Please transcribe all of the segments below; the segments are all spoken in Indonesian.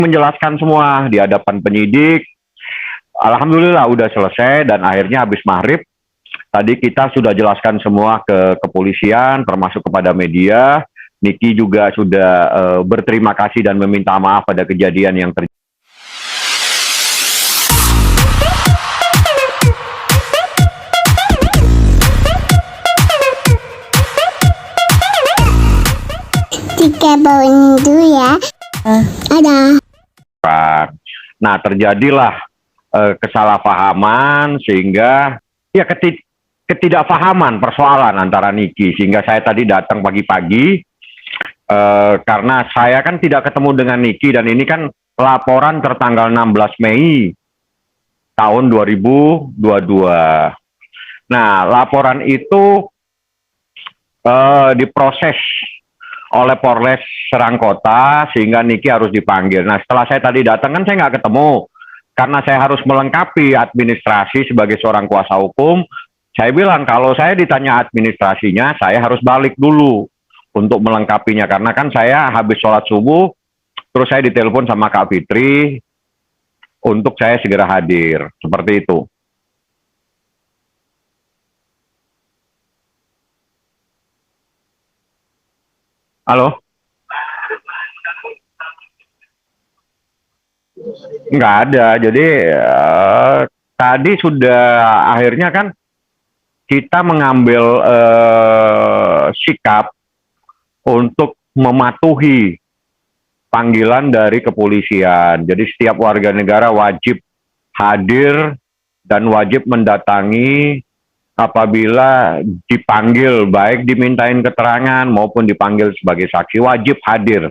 menjelaskan semua di hadapan penyidik. Alhamdulillah udah selesai dan akhirnya habis maghrib tadi kita sudah jelaskan semua ke kepolisian termasuk kepada media. Niki juga sudah berterima kasih dan meminta maaf pada kejadian yang terjadi. Jika bawain dulu ya. Ada. Nah, terjadilah kesalahpahaman sehingga ya ketidakpahaman persoalan antara Niki sehingga saya tadi datang pagi-pagi karena saya kan tidak ketemu dengan Niki dan ini kan laporan tertanggal 16 Mei tahun 2022. Nah, laporan itu diproses oleh Polres Serang Kota sehingga Niki harus dipanggil. Nah, setelah saya tadi datang kan saya nggak ketemu karena saya harus melengkapi administrasi sebagai seorang kuasa hukum. Saya bilang kalau saya ditanya administrasinya saya harus balik dulu untuk melengkapinya karena kan saya habis sholat subuh terus saya ditelepon sama Kak Fitri untuk saya segera hadir seperti itu. Halo? Nggak ada. Jadi tadi sudah akhirnya kan kita mengambil sikap untuk mematuhi panggilan dari kepolisian. Jadi setiap warga negara wajib hadir dan wajib mendatangi apabila dipanggil, baik dimintain keterangan maupun dipanggil sebagai saksi, wajib hadir.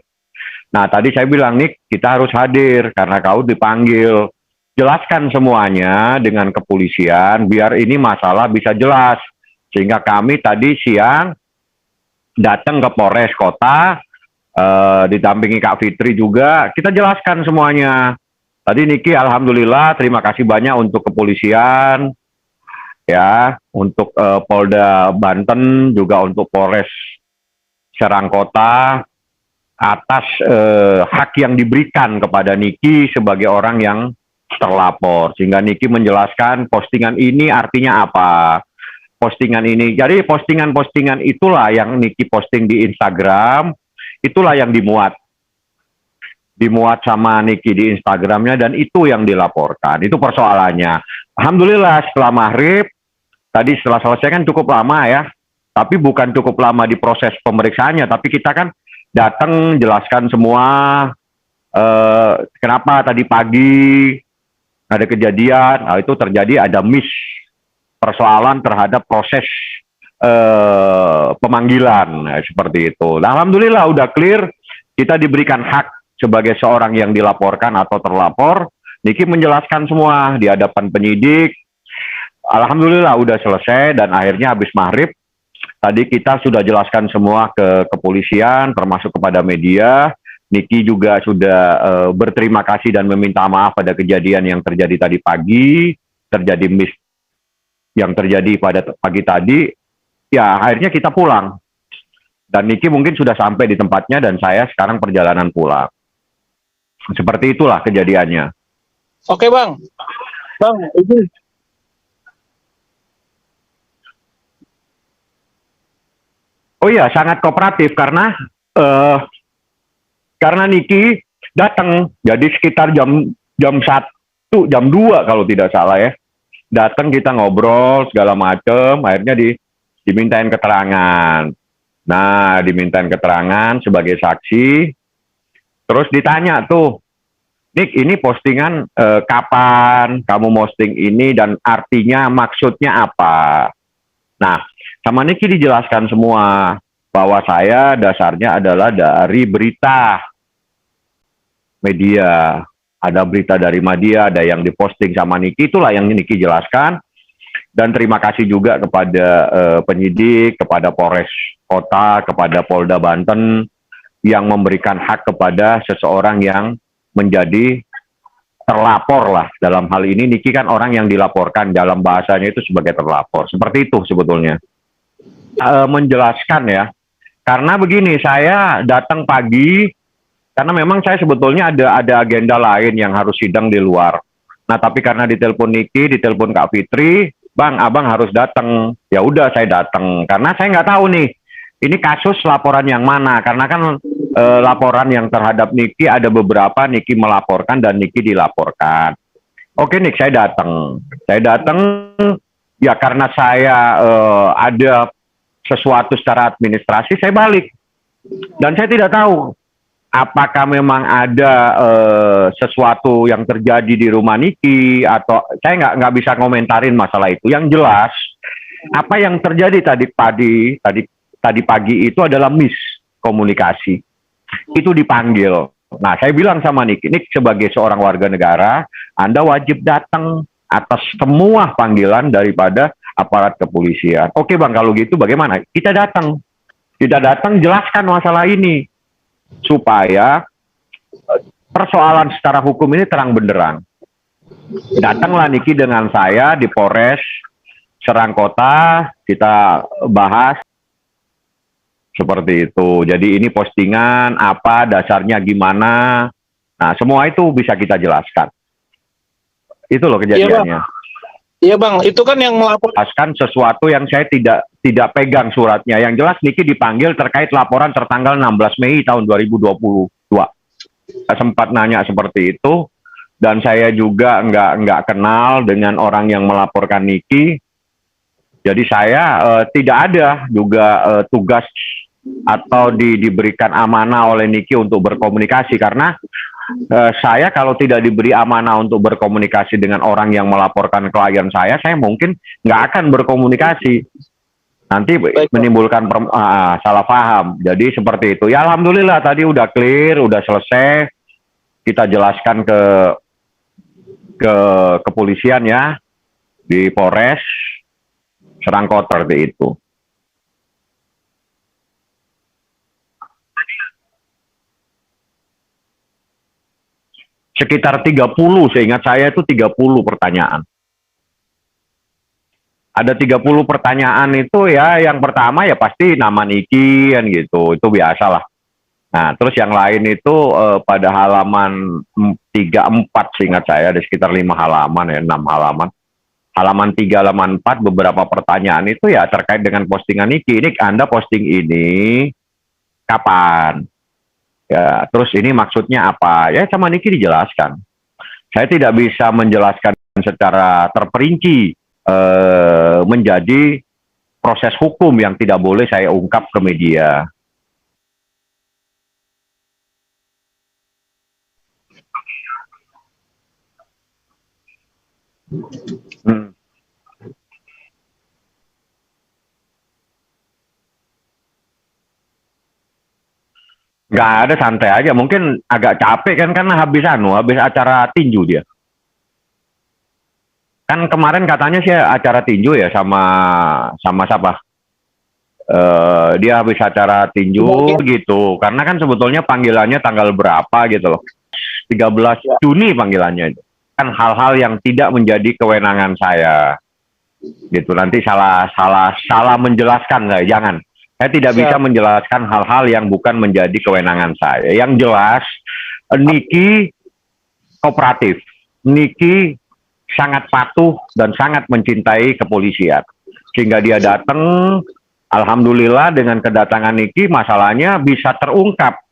Nah, tadi saya bilang, nih kita harus hadir karena kau dipanggil. Jelaskan semuanya dengan kepolisian, biar ini masalah bisa jelas. Sehingga kami tadi siang datang ke Polres Kota, didampingi Kak Fitri juga, kita jelaskan semuanya. Tadi Niki, alhamdulillah, terima kasih banyak untuk kepolisian, ya, untuk Polda Banten, juga untuk Polres Serang Kota, atas hak yang diberikan kepada Niki sebagai orang yang terlapor. Sehingga Niki menjelaskan postingan ini artinya apa. Postingan ini, jadi postingan-postingan itulah yang Niki posting di Instagram, itulah yang dimuat sama Niki di Instagramnya dan itu yang dilaporkan. Itu persoalannya. Alhamdulillah setelah maghrib, tadi setelah selesai kan cukup lama ya, tapi bukan cukup lama di proses pemeriksaannya, tapi kita kan datang jelaskan semua kenapa tadi pagi ada kejadian, nah itu terjadi ada miss persoalan terhadap proses pemanggilan, seperti itu. Nah, alhamdulillah udah clear, kita diberikan hak sebagai seorang yang dilaporkan atau terlapor. Niki menjelaskan semua di hadapan penyidik. Alhamdulillah udah selesai dan akhirnya habis maghrib tadi kita sudah jelaskan semua ke kepolisian termasuk kepada media. Niki juga sudah berterima kasih dan meminta maaf pada kejadian yang terjadi tadi pagi, terjadi miss yang terjadi pada pagi tadi. Ya, akhirnya kita pulang. Dan Niki mungkin sudah sampai di tempatnya dan saya sekarang perjalanan pulang. Seperti itulah kejadiannya. Oke, Bang. Bang, ini oh iya, sangat kooperatif karena Niki datang, jadi sekitar jam 1, jam 2 kalau tidak salah ya. Datang kita ngobrol segala macam, akhirnya dimintain keterangan. Nah, dimintain keterangan sebagai saksi. Terus ditanya tuh, Nik, ini postingan kapan kamu posting ini dan artinya maksudnya apa? Nah, sama Niki dijelaskan semua bahwa saya dasarnya adalah dari berita media. Ada berita dari media, ada yang diposting sama Niki, itulah yang Niki jelaskan. Dan terima kasih juga kepada penyidik, kepada Polres Kota, kepada Polda Banten yang memberikan hak kepada seseorang yang menjadi terlapor lah. Dalam hal ini Niki kan orang yang dilaporkan, dalam bahasanya itu sebagai terlapor. Seperti itu sebetulnya. Menjelaskan ya, karena begini, saya datang pagi Karena memang saya sebetulnya ada agenda lain yang harus sidang di luar. Nah, tapi karena ditelepon Niki, ditelepon Kak Fitri, Bang, abang harus datang. Ya udah saya datang. Karena saya nggak tahu nih, ini kasus laporan yang mana. Karena kan laporan yang terhadap Niki ada beberapa, Niki melaporkan dan Niki dilaporkan. Oke, Nik, saya datang. Saya datang ya karena saya ada sesuatu secara administrasi, saya balik. Dan saya tidak tahu apakah memang ada sesuatu yang terjadi di rumah Niki atau saya nggak bisa komentarin masalah itu. Yang jelas apa yang terjadi tadi pagi itu adalah miskomunikasi. Itu dipanggil. Nah, saya bilang sama Niki, Nik sebagai seorang warga negara, Anda wajib datang atas semua panggilan daripada aparat kepolisian. Oke Bang, kalau gitu bagaimana? Kita datang. Kita datang jelaskan masalah ini supaya persoalan secara hukum ini terang benderang. Datanglah Niki dengan saya di Polres Serang Kota, kita bahas seperti itu. Jadi ini postingan apa, dasarnya gimana. Nah, semua itu bisa kita jelaskan. Itu loh kejadiannya. Iya bang, itu kan yang melapor. Jelaskan sesuatu yang saya tidak pegang suratnya. Yang jelas Niki dipanggil terkait laporan tertanggal 16 Mei tahun 2022. Saya sempat nanya seperti itu, dan saya juga nggak kenal dengan orang yang melaporkan Niki. Jadi saya tidak ada juga tugas atau diberikan amanah oleh Niki untuk berkomunikasi, karena saya kalau tidak diberi amanah untuk berkomunikasi dengan orang yang melaporkan klien saya mungkin nggak akan berkomunikasi. Nanti menimbulkan salah paham. Jadi seperti itu. Ya alhamdulillah tadi udah clear, udah selesai. Kita jelaskan ke kepolisian ya, di Polres Serang Kota seperti itu. Sekitar 30, seingat saya itu 30 pertanyaan. Ada 30 pertanyaan itu ya, yang pertama ya pasti nama Niki kan gitu, itu biasalah. Nah, terus yang lain itu pada halaman 3-4 seingat saya, ada sekitar 5 halaman ya, 6 halaman. Halaman 3, halaman 4, beberapa pertanyaan itu ya terkait dengan postingan Niki. Nik, Anda posting ini kapan? Ya, terus ini maksudnya apa? Ya sama Niki dijelaskan. Saya tidak bisa menjelaskan secara terperinci menjadi proses hukum yang tidak boleh saya ungkap ke media. Nggak ada, santai aja. Mungkin agak capek kan karena habis acara tinju dia. Kan kemarin katanya sih acara tinju ya sama siapa? Dia habis acara tinju gitu. Karena kan sebetulnya panggilannya tanggal berapa gitu loh. 13 Juni panggilannya itu. Kan hal-hal yang tidak menjadi kewenangan saya. Gitu. Nanti salah menjelaskan saya, jangan. Saya tidak bisa menjelaskan hal-hal yang bukan menjadi kewenangan saya. Yang jelas, Niki kooperatif. Niki sangat patuh dan sangat mencintai kepolisian. Sehingga dia datang, alhamdulillah dengan kedatangan Niki, masalahnya bisa terungkap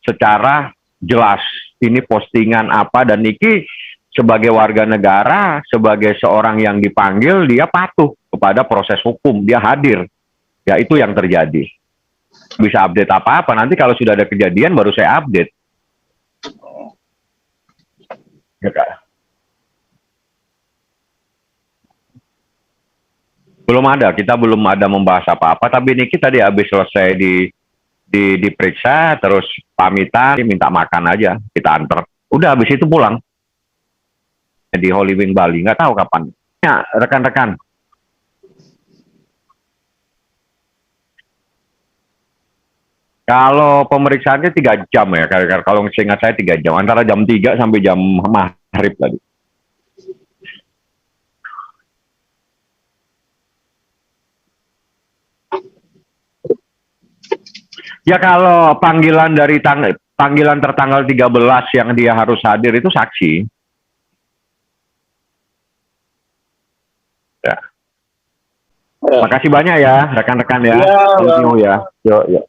secara jelas. Ini postingan apa, dan Niki sebagai warga negara, sebagai seorang yang dipanggil, dia patuh kepada proses hukum, dia hadir. Ya itu yang terjadi. Bisa update apa-apa, nanti kalau sudah ada kejadian baru saya update. Ya, Kak. Belum ada, kita belum ada membahas apa-apa, tapi Niki tadi habis selesai diperiksa, terus pamitan, minta makan aja, kita antar. Udah habis itu pulang. Di Holy Wing Bali, nggak tahu kapan. Ya, rekan-rekan. Kalau pemeriksaannya 3 jam ya, kalau seingat saya 3 jam, antara jam 3 sampai jam maghrib tadi. Ya kalau panggilan dari panggilan tertanggal 13 yang dia harus hadir itu saksi. Ya. Ya. Makasih banyak ya rekan-rekan ya. Ya, Thank you ya. Yo, yo.